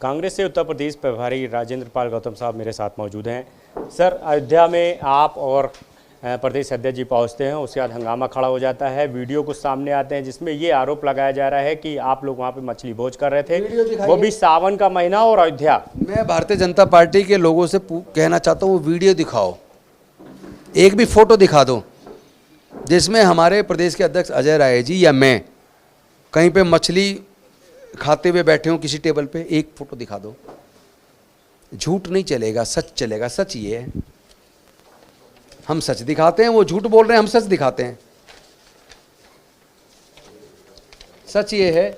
कांग्रेस से उत्तर प्रदेश प्रभारी राजेंद्र पाल गौतम साहब मेरे साथ मौजूद हैं। सर, अयोध्या में आप और प्रदेश अध्यक्ष जी पहुंचते हैं, उसके बाद हंगामा खड़ा हो जाता है। वीडियो कुछ सामने आते हैं जिसमें ये आरोप लगाया जा रहा है कि आप लोग वहां पे मछली भोज कर रहे थे, वो भी सावन का महीना और अयोध्या। मैं भारतीय जनता पार्टी के लोगों से कहना चाहता हूँ, वो वीडियो दिखाओ, एक भी फोटो दिखा दो जिसमें हमारे प्रदेश के अध्यक्ष अजय राय जी या मैं कहीं पे मछली खाते हुए बैठे हों किसी टेबल पे, एक फोटो दिखा दो। झूठ नहीं चलेगा, सच चलेगा। सच ये है, हम सच दिखाते हैं, वो झूठ बोल रहे हैं, हम सच दिखाते हैं। सच ये है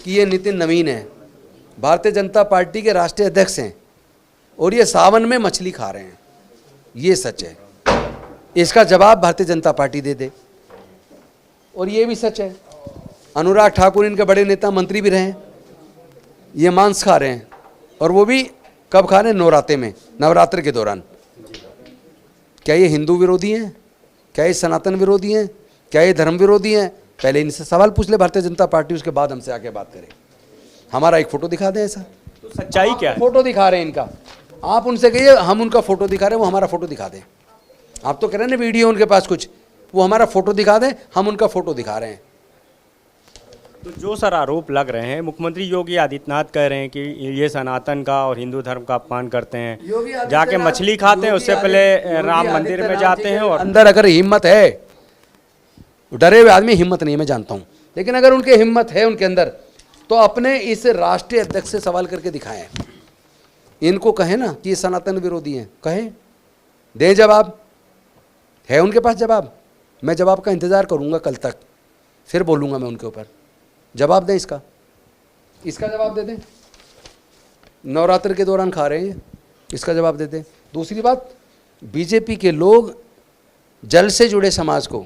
कि ये नितिन नवीन है, भारतीय जनता पार्टी के राष्ट्रीय अध्यक्ष हैं और ये सावन में मछली खा रहे हैं। ये सच है, इसका जवाब भारतीय जनता पार्टी दे दे। और ये भी सच है, अनुराग ठाकुर इनके बड़े नेता मंत्री भी रहे हैं, ये मांस खा रहे हैं, और वो भी कब खा रहे हैं? नवरात्रे में, नवरात्र के दौरान। क्या ये हिंदू विरोधी हैं? क्या ये सनातन विरोधी हैं? क्या ये धर्म विरोधी हैं? पहले इनसे सवाल पूछ ले भारतीय जनता पार्टी, उसके बाद हमसे आके बात करें। हमारा एक फोटो दिखा दें ऐसा। तो सच्चाई क्या है? फोटो दिखा रहे हैं इनका, आप उनसे कहिए हम उनका फोटो दिखा रहे हैं, वो हमारा फोटो दिखा दें। आप तो कह रहे हैं ना वीडियो उनके पास कुछ, वो हमारा फोटो दिखा दें, हम उनका फोटो दिखा रहे हैं। तो जो सर आरोप लग रहे हैं, मुख्यमंत्री योगी आदित्यनाथ कह रहे हैं कि ये सनातन का और हिंदु धर्म का अपमान करते हैं, जाके मछली खाते हैं, उससे पहले राम मंदिर में जाते हैं। और अंदर अगर हिम्मत है, डरे हुए आदमी हिम्मत नहीं है, मैं जानता हूं, लेकिन अगर उनके हिम्मत है उनके अंदर, तो अपने इस राष्ट्रीय अध्यक्ष से सवाल करके दिखाएं। इनको कहें ना कि ये सनातन विरोधी हैं, कहें, दे जवाब। है उनके पास जवाब? मैं जवाब का इंतजार करूंगा कल तक, फिर बोलूंगा मैं उनके ऊपर। जवाब दें इसका जवाब दे दें। नवरात्र के दौरान खा रहे हैं, इसका जवाब दे दें। दूसरी बात, बीजेपी के लोग जल से जुड़े समाज को,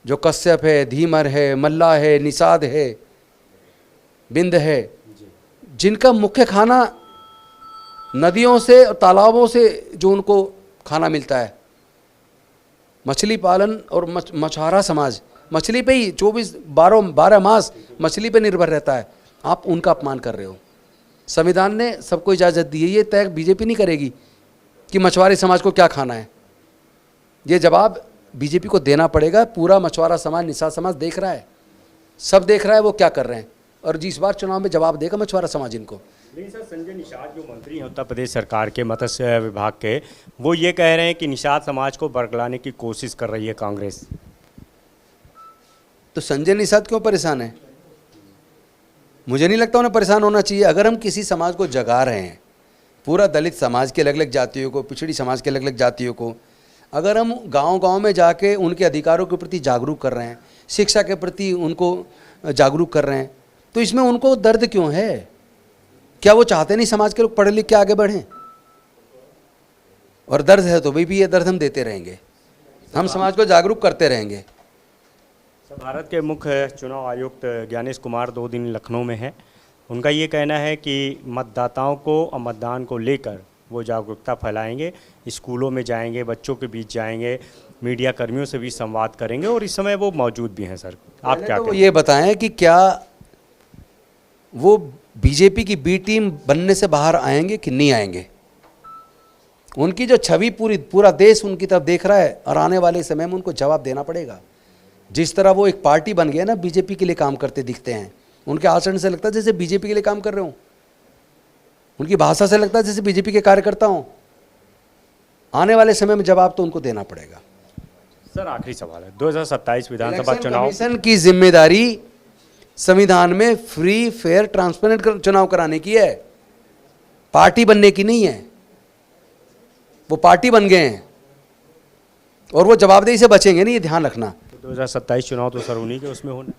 जो कश्यप है, धीमर है, मल्ला है, निषाद है, बिंद है, जिनका मुख्य खाना नदियों से और तालाबों से जो उनको खाना मिलता है, मछली पालन और मछुआरा समाज मछली पे ही 12 मास मछली पे निर्भर रहता है, आप उनका अपमान कर रहे हो। संविधान ने सबको इजाज़त दी है, ये तय बीजेपी नहीं करेगी कि मछुआरे समाज को क्या खाना है। ये जवाब बीजेपी को देना पड़ेगा। पूरा मछुआरा समाज, निषाद समाज देख रहा है, सब देख रहा है वो क्या कर रहे हैं, और जिस बार चुनाव में जवाब देगा मछुआरा समाज इनको। लेकिन सर, संजय निषाद जो मंत्री हैं उत्तर प्रदेश सरकार के मत्स्य विभाग के, वो ये कह रहे हैं कि निषाद समाज को बरगलाने की कोशिश कर रही है कांग्रेस। तो संजय निषाद क्यों परेशान है? मुझे नहीं लगता उन्हें परेशान होना चाहिए। अगर हम किसी समाज को जगा रहे हैं, पूरा दलित समाज के अलग अलग जातियों को, पिछड़ी समाज के अलग अलग जातियों को, अगर हम गांव-गांव में जाके उनके अधिकारों के प्रति जागरूक कर रहे हैं, शिक्षा के प्रति उनको जागरूक कर रहे हैं, तो इसमें उनको दर्द क्यों है? क्या वो चाहते नहीं समाज के लोग पढ़े लिख के आगे बढ़ें? और दर्द है तो भी ये दर्द हम देते रहेंगे, हम समाज को जागरूक करते रहेंगे। भारत के मुख्य चुनाव आयुक्त ज्ञानेश कुमार 2 दिन लखनऊ में हैं। उनका ये कहना है कि मतदाताओं को और मतदान को लेकर वो जागरूकता फैलाएंगे, स्कूलों में जाएंगे, बच्चों के बीच जाएंगे, मीडिया कर्मियों से भी संवाद करेंगे, और इस समय वो मौजूद भी हैं। सर, आप क्या कहें? ये बताएं कि क्या वो बीजेपी की बी टीम बनने से बाहर आएंगे कि नहीं आएंगे? उनकी जो छवि पूरा देश उनकी तरफ देख रहा है, और आने वाले समय में उनको जवाब देना पड़ेगा। जिस तरह वो एक पार्टी बन गया ना, बीजेपी के लिए काम करते दिखते हैं, उनके आचरण से लगता है जैसे बीजेपी के लिए काम कर रहे हो, उनकी भाषा से लगता है जैसे बीजेपी के कार्यकर्ता हों। आने वाले समय में जवाब तो उनको देना पड़ेगा। सर, आखिरी सवाल है, 2027 विधानसभा चुनाव, कमीशन की जिम्मेदारी संविधान में फ्री, फेयर, ट्रांसपेरेंट चुनाव कराने की है, पार्टी बनने की नहीं है। वो पार्टी बन गए हैं और वो जवाबदेही से बचेंगे नहीं, ये ध्यान रखना। 2027 चुनाव तो सर उन्हीं के उसमें होना।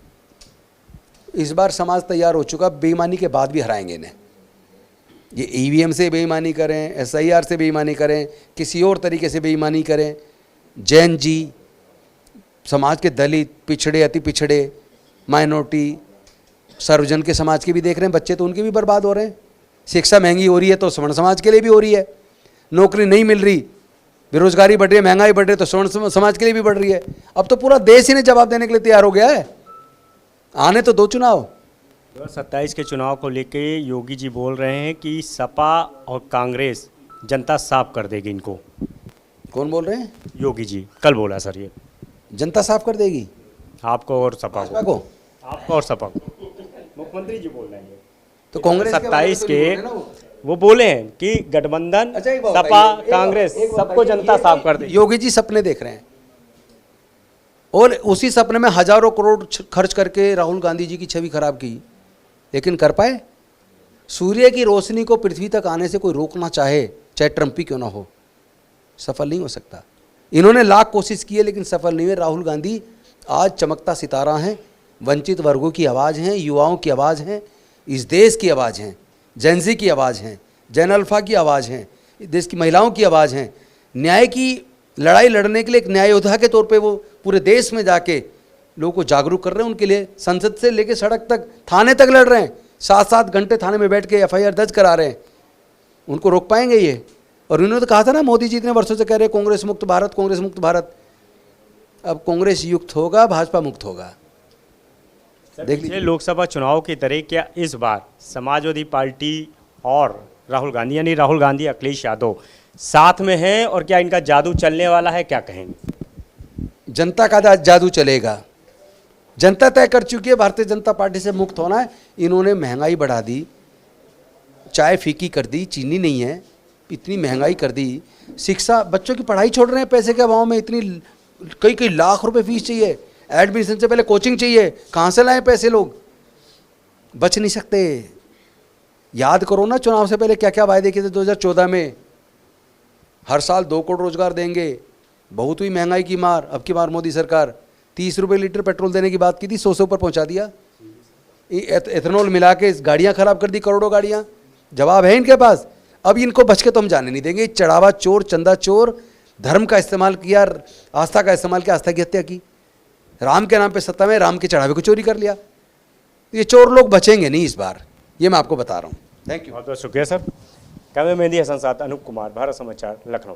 इस बार समाज तैयार हो चुका, बेईमानी के बाद भी हराएंगे इन्हें। ये ईवीएम से बेईमानी करें, एसआईआर से बेईमानी करें, किसी और तरीके से बेईमानी करें, जैन जी, समाज के दलित, पिछड़े, अति पिछड़े, माइनॉरिटी, सर्वजन के समाज के भी देख रहे हैं, बच्चे तो उनके भी बर्बाद हो रहे हैं। शिक्षा महंगी हो रही है तो स्वर्ण समाज के लिए भी हो रही है, नौकरी नहीं मिल रही, बेरोजगारी बढ़ रही है, महंगाई बढ़ रही है, तो स्वर्ण समाज के लिए भी बढ़ रही है। अब तो पूरा देश ही ने जवाब देने के लिए तैयार हो गया है। आने तो दो चुनाव, 2027 के चुनाव को लेके योगी जी बोल रहे हैं कि सपा और कांग्रेस जनता साफ कर देगी इनको। कौन बोल रहे हैं? योगी जी कल बोला सर ये। जनता साफ कर देगी आपको और सपा भाजपा को। को? आपको और सपा को मुख्यमंत्री जी बोल रहे हैं। तो कांग्रेस के बारे में 27 तो के नहीं बोल रहे ना वो। वो बोले हैं कि गठबंधन अच्छा, एक बात सपा बताइए, कांग्रेस एक बात सबको बताइए, जनता ये साफ कर देगी। योगी जी सपने देख रहे हैं और उसी सपने में हजारों करोड़ खर्च करके राहुल गांधी जी की छवि खराब की, लेकिन कर पाए? सूर्य की रोशनी को पृथ्वी तक आने से कोई रोकना चाहे, चाहे ट्रंप ही क्यों ना हो, सफल नहीं हो सकता। इन्होंने लाख कोशिश की है लेकिन सफल नहीं हुए। राहुल गांधी आज चमकता सितारा हैं, वंचित वर्गों की आवाज़ हैं, युवाओं की आवाज़ हैं, इस देश की आवाज़ हैं, जेनजी की आवाज़ हैं, जैन अल्फा की आवाज़ हैं, इस देश की महिलाओं की आवाज़ हैं। न्याय की लड़ाई लड़ने के लिए एक न्याय योद्धा के तौर पे वो पूरे देश में जाके लोगों को जागरूक कर रहे हैं। उनके लिए संसद से लेकर सड़क तक, थाने तक लड़ रहे हैं। 7-7 घंटे थाने में बैठ के FIR दर्ज करा रहे हैं। उनको रोक पाएंगे ये? और उन्होंने तो कहा था ना, मोदी जी इतने वर्षों से कह रहे हैं कांग्रेस मुक्त भारत, कांग्रेस मुक्त भारत। अब कांग्रेस युक्त होगा, भाजपा मुक्त होगा। देख लीजिए लोकसभा चुनाव की तरह क्या इस बार समाजवादी पार्टी और राहुल गांधी यानी राहुल गांधी अखिलेश यादव साथ में हैं, और क्या इनका जादू चलने वाला है, क्या कहेंगे? जनता का जादू चलेगा। जनता तय कर चुकी है भारतीय जनता पार्टी से मुक्त होना है। इन्होंने महंगाई बढ़ा दी, चाय फीकी कर दी, चीनी नहीं है, इतनी महंगाई कर दी। शिक्षा, बच्चों की पढ़ाई छोड़ रहे हैं पैसे के अभाव में। इतनी कई कई लाख रुपए फीस चाहिए, एडमिशन से पहले कोचिंग चाहिए, कहाँ से लाएं पैसे? लोग बच नहीं सकते। याद करो ना, चुनाव से पहले क्या क्या वायदे किए थे 2014 में। हर साल 2 करोड़ रोजगार देंगे, बहुत हुई महंगाई की मार। अब की बार मोदी सरकार 30 रुपये लीटर पेट्रोल देने की बात की थी, 100 से ऊपर पहुंचा दिया। एथेनॉल मिला के गाड़ियाँ खराब कर दी, करोड़ों गाड़ियाँ। जवाब है इनके पास। अब इनको बच के तो हम जाने नहीं देंगे। चढ़ावा चोर, चंदा चोर, धर्म का इस्तेमाल किया, आस्था का इस्तेमाल किया, आस्था की हत्या की। राम के नाम पे सत्ता में राम के चढ़ावे को चोरी कर लिया। ये चोर लोग बचेंगे नहीं इस बार, ये मैं आपको बता रहा हूँ। Thank you. बहुत बहुत शुक्रिया सर। कैमरे मेहंदी हसन साथ अनूप कुमार, भारत समाचार, लखनऊ।